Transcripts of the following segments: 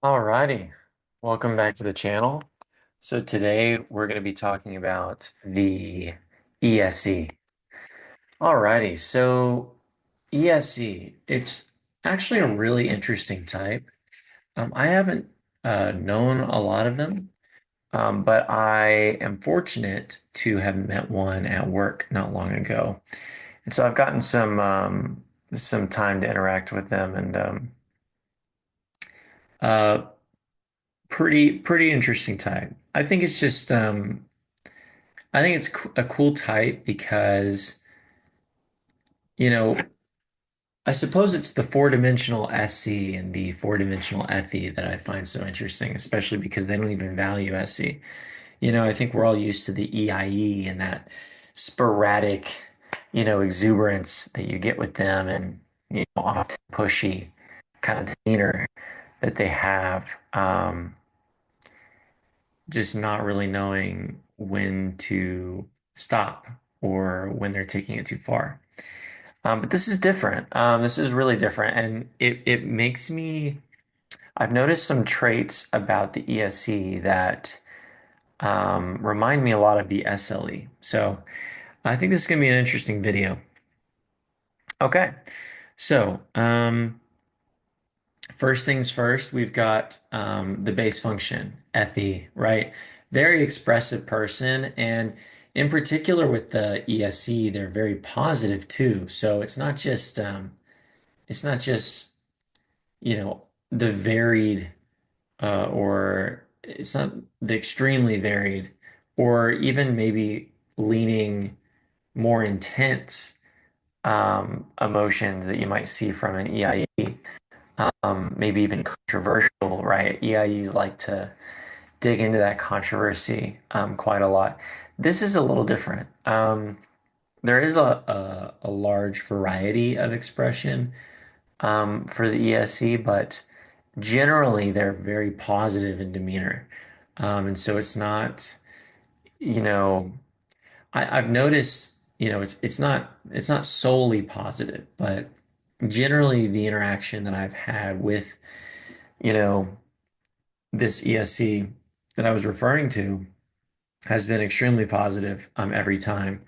Alrighty, welcome back to the channel. So today we're going to be talking about the ESE. Alrighty, so ESE, it's actually a really interesting type. I haven't known a lot of them, but I am fortunate to have met one at work not long ago. And so I've gotten some time to interact with them and uh, pretty interesting type. I think it's a cool type because, you know, I suppose it's the four-dimensional SC and the four-dimensional FE that I find so interesting, especially because they don't even value SC. I think we're all used to the EIE and that sporadic, exuberance that you get with them and, often pushy kind of demeanor that they have. Just not really knowing when to stop or when they're taking it too far. But this is different. This is really different, and it makes me. I've noticed some traits about the ESC that remind me a lot of the SLE. So I think this is going to be an interesting video. Okay, so first things first, we've got the base function, FE, right? Very expressive person. And in particular with the ESC, they're very positive too. So it's not just, the varied or it's not the extremely varied or even maybe leaning more intense emotions that you might see from an EIE. Maybe even controversial, right? EIEs like to dig into that controversy quite a lot. This is a little different. There is a large variety of expression for the ESC, but generally they're very positive in demeanor. And so it's not, you know, I've noticed, it's not solely positive, but generally the interaction that I've had with, you know, this ESC that I was referring to has been extremely positive every time.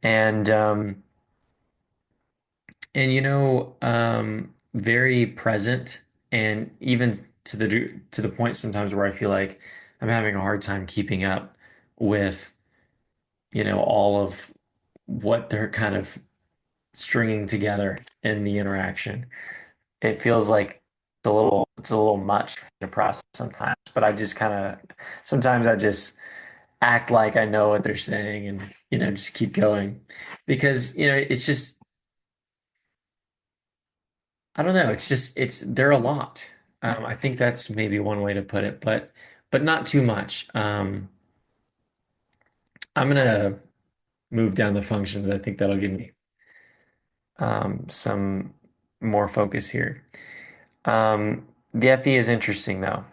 And very present and even to the point sometimes where I feel like I'm having a hard time keeping up with, all of what they're kind of stringing together in the interaction. It feels like it's a little much to process sometimes, but sometimes I just act like I know what they're saying and, just keep going because, it's just, I don't know. They're a lot. I think that's maybe one way to put it, but not too much. I'm gonna move down the functions. I think that'll give me some more focus here. The FE is interesting though.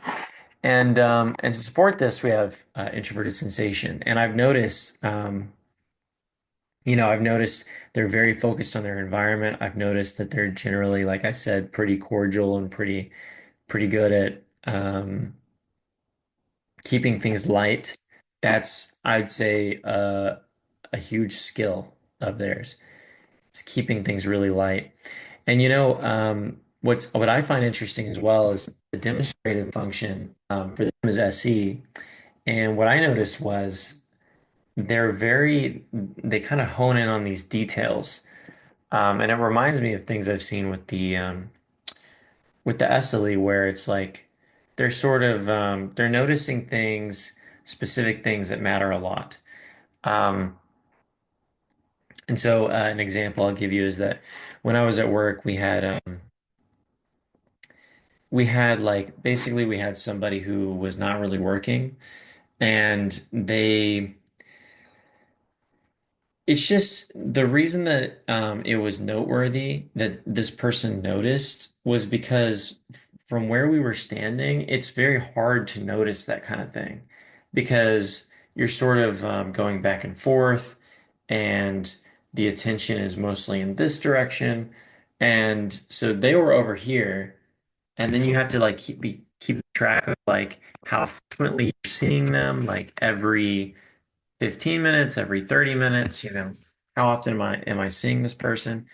And to support this, we have introverted sensation. And I've noticed they're very focused on their environment. I've noticed that they're generally, like I said, pretty cordial and pretty good at keeping things light. That's, I'd say, a huge skill of theirs. It's keeping things really light. And what I find interesting as well is the demonstrative function for them is SE. And what I noticed was they kind of hone in on these details. And it reminds me of things I've seen with the SLE where it's like they're noticing things, specific things that matter a lot. Um, and so an example I'll give you is that when I was at work, we had like basically we had somebody who was not really working, and they it's just the reason that it was noteworthy that this person noticed was because from where we were standing, it's very hard to notice that kind of thing because you're sort of going back and forth, and the attention is mostly in this direction. And so they were over here, and then you have to like keep track of like how frequently you're seeing them, like every 15 minutes, every 30 minutes, how often am I seeing this person?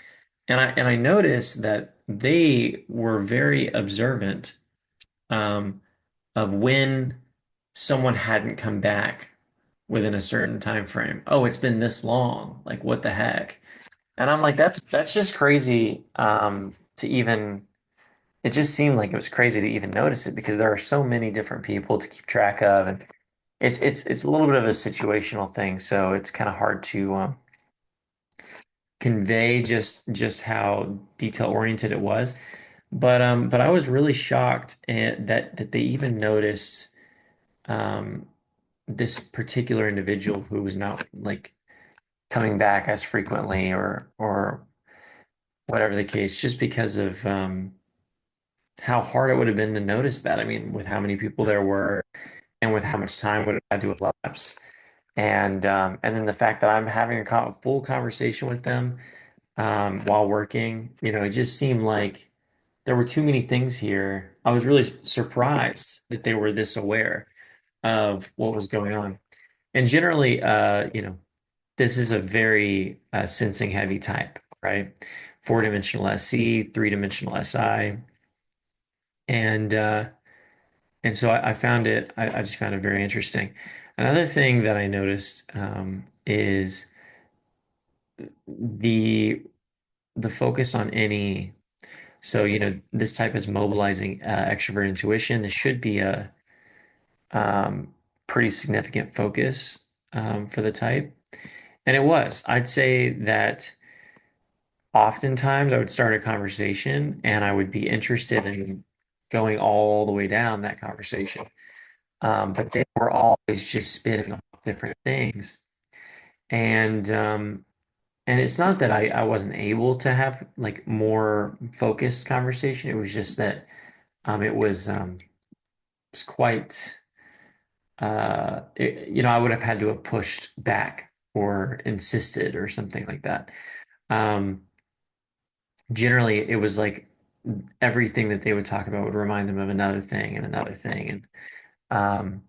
And I noticed that they were very observant um, of when someone hadn't come back within a certain time frame. Oh, it's been this long. Like what the heck? And I'm like, that's just crazy to even. It just seemed like it was crazy to even notice it because there are so many different people to keep track of, and it's a little bit of a situational thing. So it's kind of hard to convey just how detail oriented it was. But I was really shocked that they even noticed um, this particular individual who was not like coming back as frequently or whatever the case, just because of how hard it would have been to notice that. I mean, with how many people there were and with how much time would have had to elapse. And then the fact that I'm having a full conversation with them while working, it just seemed like there were too many things here. I was really surprised that they were this aware of what was going on. And generally, this is a very sensing heavy type, right? Four-dimensional SC, three-dimensional SI. And so I found I just found it very interesting. Another thing that I noticed is the the focus on any. So, this type is mobilizing extrovert intuition. This should be a um, pretty significant focus for the type. And it was. I'd say that oftentimes I would start a conversation and I would be interested in going all the way down that conversation. But they were always just spinning off different things. And and it's not that I wasn't able to have like more focused conversation. It was just that it was quite I would have had to have pushed back or insisted or something like that. Um, Generally, it was like everything that they would talk about would remind them of another thing and another thing, um,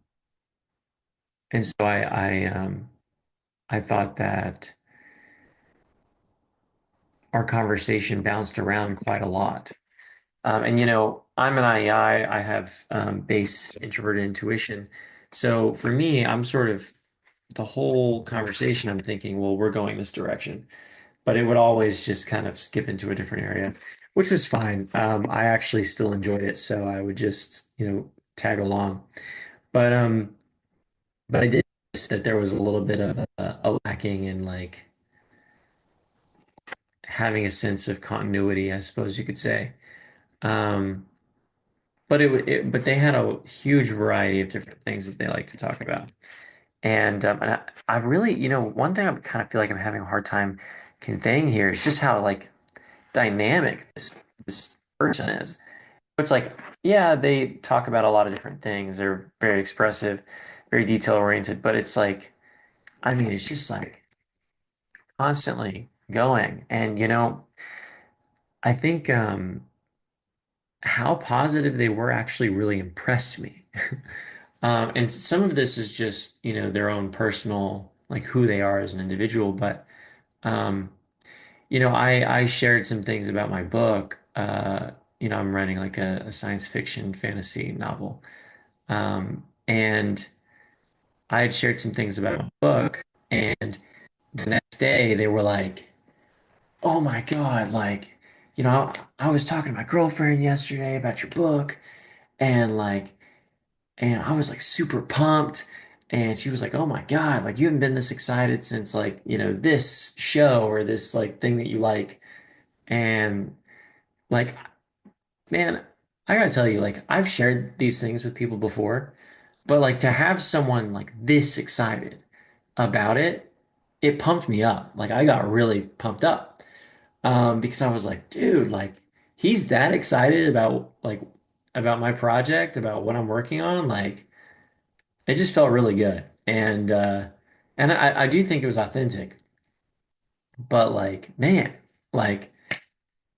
and so I thought that our conversation bounced around quite a lot. And I'm an IEI. I have base introverted intuition. So for me, I'm sort of the whole conversation. I'm thinking, well, we're going this direction, but it would always just kind of skip into a different area, which was fine. I actually still enjoyed it, so I would just, tag along. But but I did notice that there was a little bit of a lacking in like having a sense of continuity, I suppose you could say. Um, but they had a huge variety of different things that they like to talk about. And I really, one thing I kind of feel like I'm having a hard time conveying here is just how like dynamic this person is. It's like, yeah, they talk about a lot of different things. They're very expressive, very detail oriented, but it's like, I mean, it's just like constantly going. And I think how positive they were actually really impressed me. And some of this is just, their own personal, like who they are as an individual. But, um, I shared some things about my book. I'm writing like a science fiction fantasy novel. And I had shared some things about my book. And the next day they were like, oh my God, like, I was talking to my girlfriend yesterday about your book. And like, and I was like super pumped. And she was like, "Oh my God, like you haven't been this excited since like, this show or this like thing that you like." And like, man, I gotta tell you, like I've shared these things with people before, but like to have someone like this excited about it, it pumped me up. Like I got really pumped up. Because I was like, dude, like he's that excited about my project, about what I'm working on, like it just felt really good. And I do think it was authentic, but like, man, like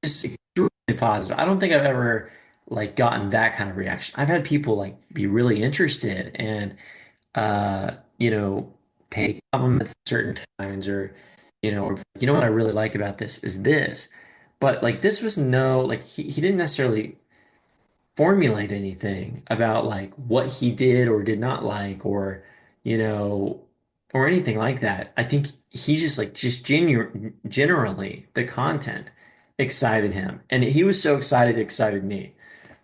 just extremely positive. I don't think I've ever like gotten that kind of reaction. I've had people like be really interested and you know, pay compliments at certain times or or you know what I really like about this is this. But like this was no like he didn't necessarily formulate anything about like what he did or did not like or you know or anything like that. I think he just like just generally the content excited him and he was so excited it excited me.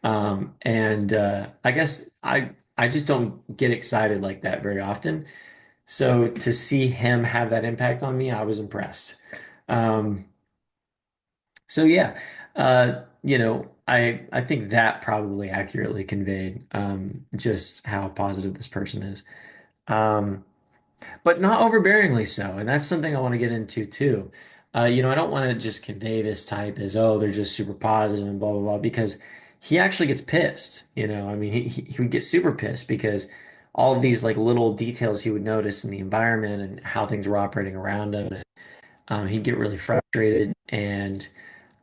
And I guess I just don't get excited like that very often. So to see him have that impact on me, I was impressed. Um, so yeah, I think that probably accurately conveyed just how positive this person is. Um, but not overbearingly so. And that's something I want to get into too. I don't want to just convey this type as, oh, they're just super positive and blah, blah, blah, because he actually gets pissed. I mean, he would get super pissed because all of these like little details he would notice in the environment and how things were operating around him. And, he'd get really frustrated.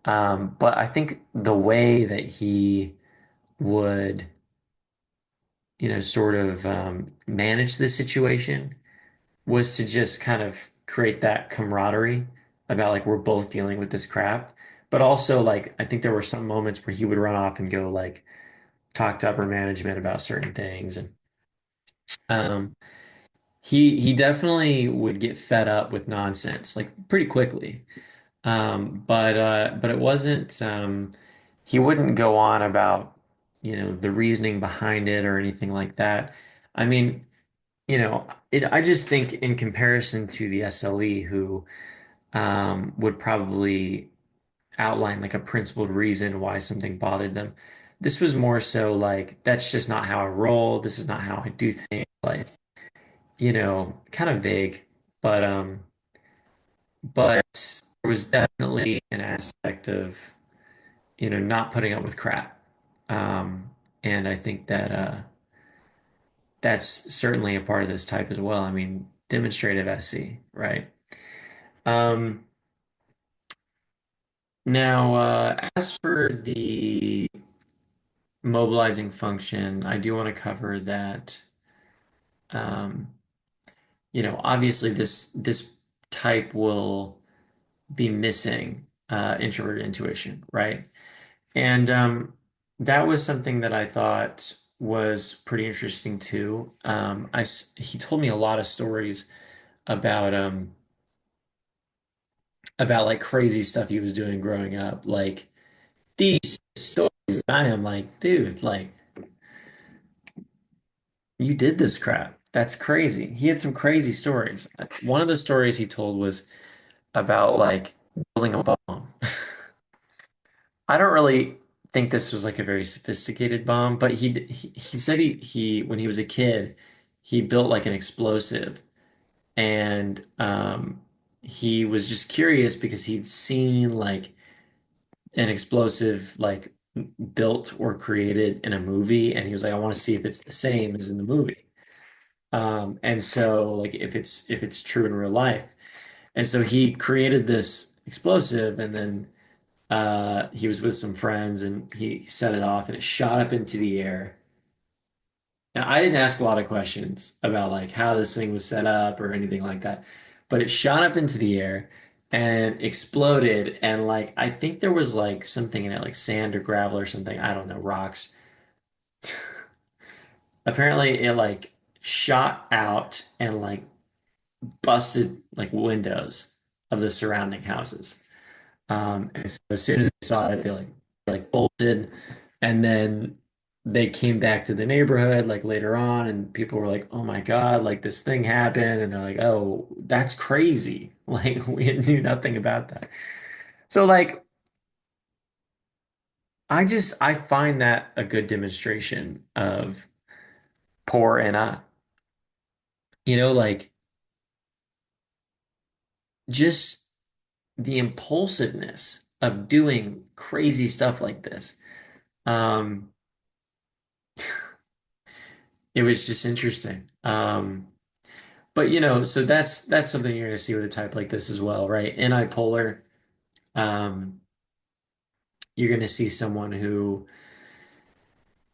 But I think the way that he would, sort of manage the situation was to just kind of create that camaraderie about like we're both dealing with this crap. But also like I think there were some moments where he would run off and go like talk to upper management about certain things. And um he definitely would get fed up with nonsense like pretty quickly. But it wasn't he wouldn't go on about, the reasoning behind it or anything like that. I mean, I just think in comparison to the SLE who would probably outline like a principled reason why something bothered them. This was more so like, that's just not how I roll. This is not how I do things. Like, kind of vague, but, um, but there was definitely an aspect of, not putting up with crap. Um, and I think that, that's certainly a part of this type as well. I mean, demonstrative SE, right? Um, Now, as for the mobilizing function, I do want to cover that. Um, Obviously this type will be missing introverted intuition, right? And that was something that I thought was pretty interesting too. He told me a lot of stories about about like crazy stuff he was doing growing up, like these stories. I am like, dude, like you did this crap. That's crazy. He had some crazy stories. One of the stories he told was about like building a bomb. I don't really think this was like a very sophisticated bomb, but he said he when he was a kid, he built like an explosive and he was just curious because he'd seen like an explosive like built or created in a movie and he was like, I want to see if it's the same as in the movie. And so like if it's true in real life. And so he created this explosive and then he was with some friends and he set it off and it shot up into the air. Now I didn't ask a lot of questions about like how this thing was set up or anything like that, but it shot up into the air and exploded and like I think there was like something in it like sand or gravel or something, I don't know, rocks. Apparently it like shot out and like busted like windows of the surrounding houses. And so as soon as they saw it, they like bolted, and then they came back to the neighborhood like later on, and people were like, "Oh my God, like this thing happened," and they're like, "Oh, that's crazy!" Like we knew nothing about that. So like, I find that a good demonstration of poor and like just the impulsiveness of doing crazy stuff like this. Um, it was just interesting. But so that's something you're going to see with a type like this as well, right? Antipolar, um, you're going to see someone who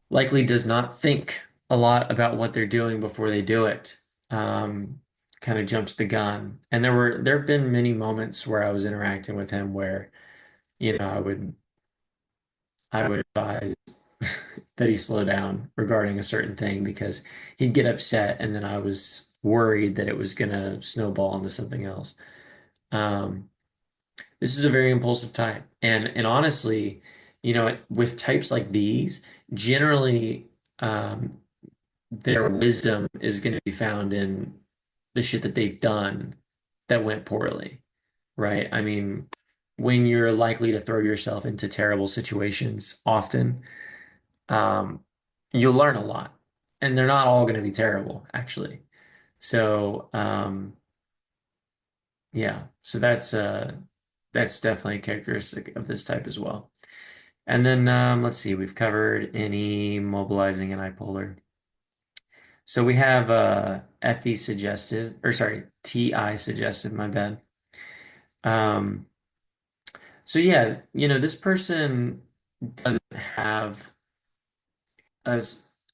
likely does not think a lot about what they're doing before they do it. Um, Kind of jumps the gun. And there have been many moments where I was interacting with him where, I would advise that he slow down regarding a certain thing because he'd get upset and then I was worried that it was gonna snowball into something else. Um, this is a very impulsive type. And honestly, with types like these, generally their wisdom is going to be found in the shit that they've done that went poorly, right? I mean, when you're likely to throw yourself into terrible situations often, um, you'll learn a lot. And they're not all going to be terrible, actually. So, yeah, so that's definitely a characteristic of this type as well. And then let's see, we've covered any mobilizing and bipolar. So we have FE suggested, or sorry, TI suggested, my bad. Um, so yeah, this person doesn't have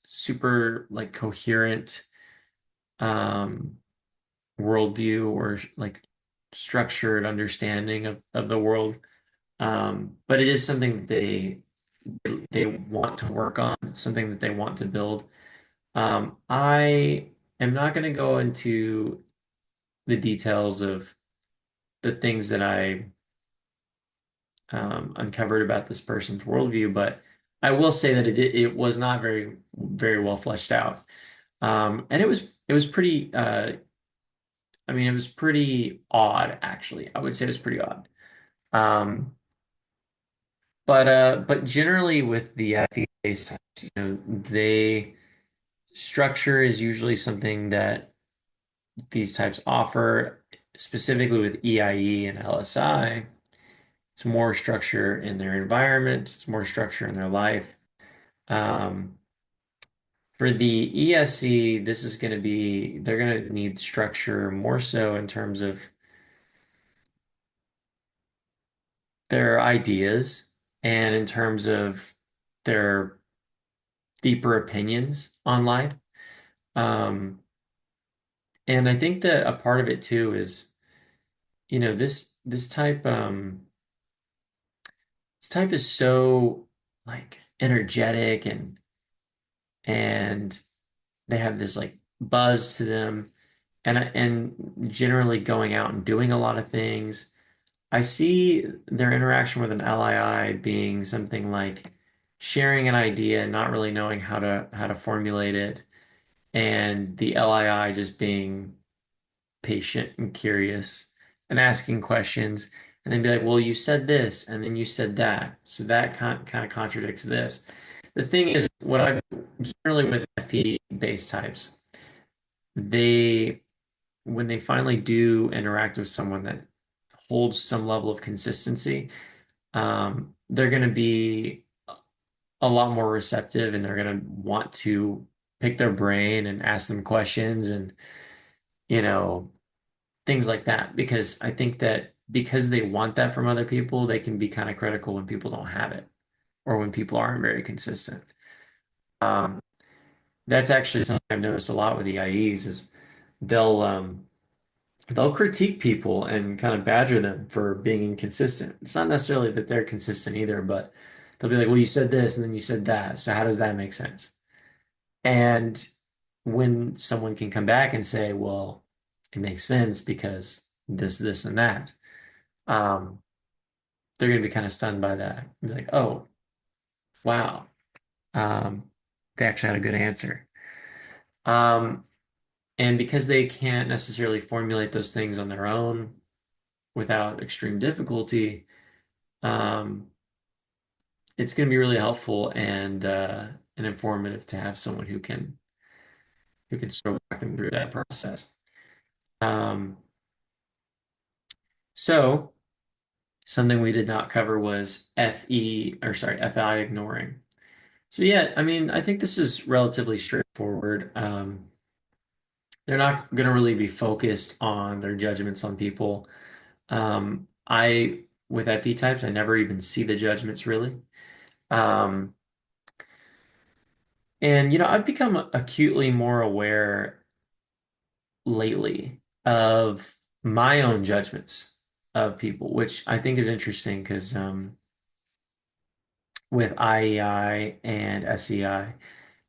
super like coherent um worldview or like structured understanding of the world. But it is something that they want to work on, something that they want to build. I am not going to go into the details of the things that I uncovered about this person's worldview, but I will say that it was not very well fleshed out, and it was pretty. I mean, it was pretty odd, actually. I would say it was pretty odd. Um, but generally with the FEA types, they structure is usually something that these types offer, specifically with EIE and LSI. It's more structure in their environment, it's more structure in their life. Um, for the ESE, they're going to need structure more so in terms of their ideas and in terms of their deeper opinions on life. Um, and I think that a part of it too is, this type, is so like energetic and they have this like buzz to them and generally going out and doing a lot of things. I see their interaction with an LII being something like sharing an idea and not really knowing how to formulate it, and the LII just being patient and curious and asking questions and then be like, well, you said this and then you said that. So that kind of contradicts this. The thing is, what I generally with FE based types, they when they finally do interact with someone that holds some level of consistency, they're going to be a lot more receptive and they're going to want to pick their brain and ask them questions and, you know, things like that. Because I think that because they want that from other people, they can be kind of critical when people don't have it or when people aren't very consistent. Um, that's actually something I've noticed a lot with EIEs is they'll um, they'll critique people and kind of badger them for being inconsistent. It's not necessarily that they're consistent either, but they'll be like, well, you said this and then you said that. So how does that make sense? And when someone can come back and say, well, it makes sense because this, and that, um, they're going to be kind of stunned by that. Be like, oh, wow. Um, they actually had a good answer. Um, and because they can't necessarily formulate those things on their own without extreme difficulty, um, it's going to be really helpful and informative to have someone who can sort of walk them through that process. Um, so something we did not cover was FI ignoring. So yeah, I mean, I think this is relatively straightforward. They're not going to really be focused on their judgments on people. With FE types, I never even see the judgments really. Um, And I've become acutely more aware lately of my own judgments of people, which I think is interesting because with IEI and SEI,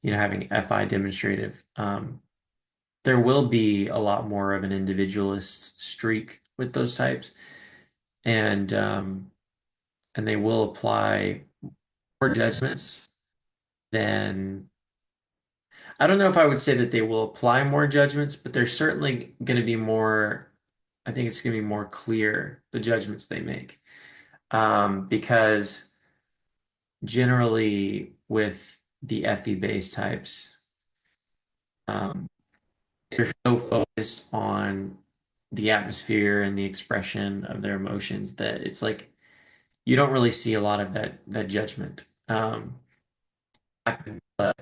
having FI demonstrative, there will be a lot more of an individualist streak with those types, and and they will apply more judgments than I don't know if I would say that they will apply more judgments, but they're certainly going to be more. I think it's going to be more clear the judgments they make, because generally with the FE base types, um, they're so focused on the atmosphere and the expression of their emotions that it's like you don't really see a lot of that judgment. But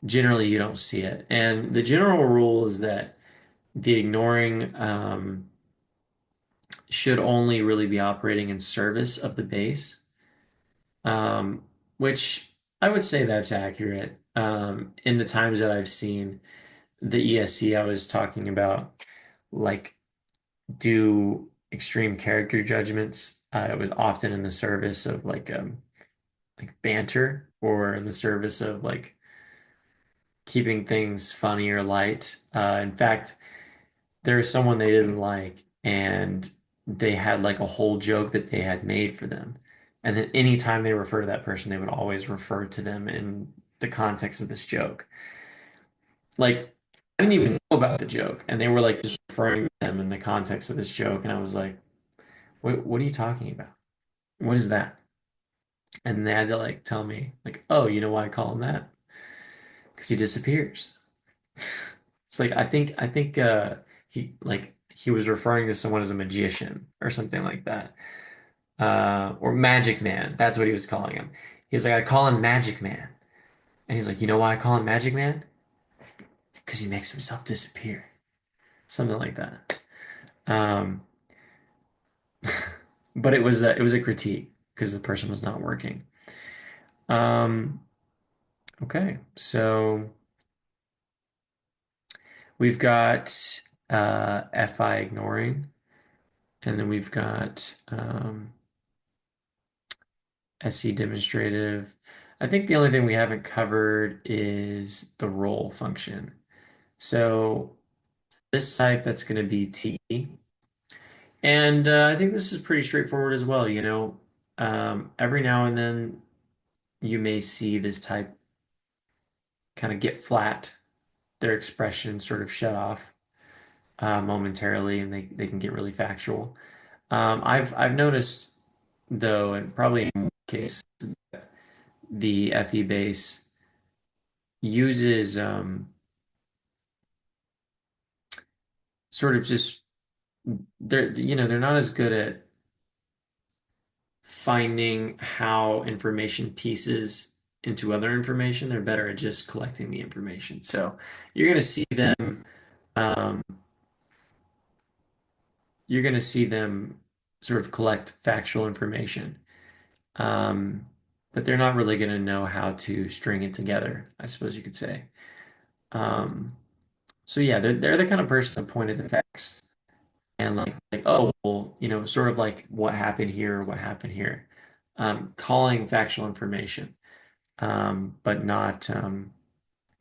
generally you don't see it. And the general rule is that the ignoring should only really be operating in service of the base, um, which I would say that's accurate. In the times that I've seen the ESC I was talking about, like do extreme character judgments, it was often in the service of like banter or in the service of like keeping things funny or light. In fact, there was someone they didn't like, and they had like a whole joke that they had made for them. And then anytime they refer to that person, they would always refer to them in the context of this joke. Like, I didn't even know about the joke, and they were like just referring to them in the context of this joke. And I was like, what are you talking about? What is that? And they had to like tell me, like, oh, you know why I call him that? Because he disappears. It's like I think he was referring to someone as a magician or something like that. Or Magic Man. That's what he was calling him. He's like, I call him Magic Man. And he's like, you know why I call him Magic Man? Because he makes himself disappear. Something like that. Um, but it was a critique because the person was not working. Um, okay, so we've got FI ignoring, and then we've got SC demonstrative. I think the only thing we haven't covered is the role function. So this type, that's going to be T. And I think this is pretty straightforward as well. Every now and then you may see this type kind of get flat, their expression sort of shut off momentarily, and they can get really factual. I've noticed though, and probably in more cases, the FE base uses sort of just they're not as good at finding how information pieces into other information. They're better at just collecting the information. So you're going to see them um, you're going to see them sort of collect factual information. Um, but they're not really going to know how to string it together, I suppose you could say. Um, so yeah, they're the kind of person that point at the facts and like oh well, sort of like what happened here, what happened here, calling factual information, but not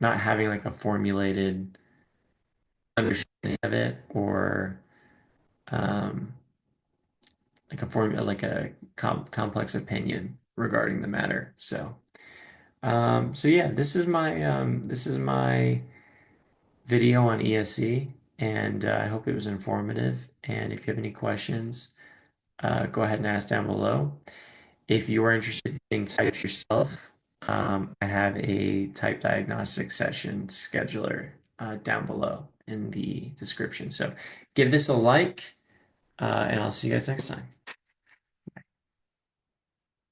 having like a formulated understanding of it or um, like a formula, like a complex opinion regarding the matter. So yeah, this is my video on ESE, and I hope it was informative. And if you have any questions, go ahead and ask down below. If you are interested in getting types yourself, I have a type diagnostic session scheduler down below in the description. So give this a like, and I'll see you guys next time.